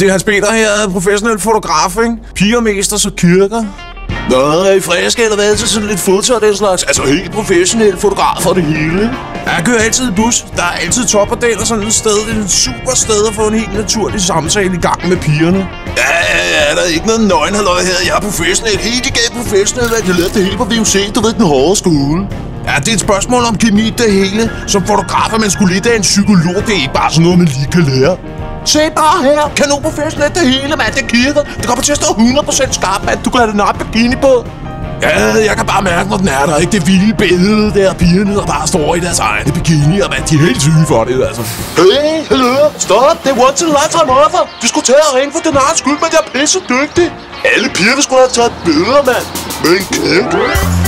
det er Hans Peter her, professionel fotograf, ikke? Piger mest og så kirker. Nå, er I friske eller hvad? Til sådan lidt foto og den slags? Altså helt professionel fotograf for det hele. Jeg kører altid i bus. Der er altid topmodel og sådan et sted. Det er et super sted at få en helt naturlig samtale i gang med pigerne. Ja, der er ikke noget nøgenhalløj her. Jeg er professionel, helt igennem professionel. Jeg lærte det hele på VUC, du ved, den hårde skole. Ja, det er et spørgsmål om kemi, det hele. Som fotograf er man skulle lidt af en psykolog. Det er ikke bare sådan noget, man lige kan lære. Se bare her. Kanon professionelt det hele, mand. Det kirker. Det kommer til at stå 100% skarpt, mand. Du kan have den op bikini på. Ja, jeg kan bare mærke, når den er der. Ikke det vilde billede der. Pigerne, der bare står i deres egne bikini. Og mand, de er helt syge for det, altså. Hey, hallo. Stop. Det er once in a lifetime offer. Vi skulle tage og ringe for den egen skyld, men jeg er pisse dygtig. Alle pigerne skulle have taget billeder, mand. Men kæft.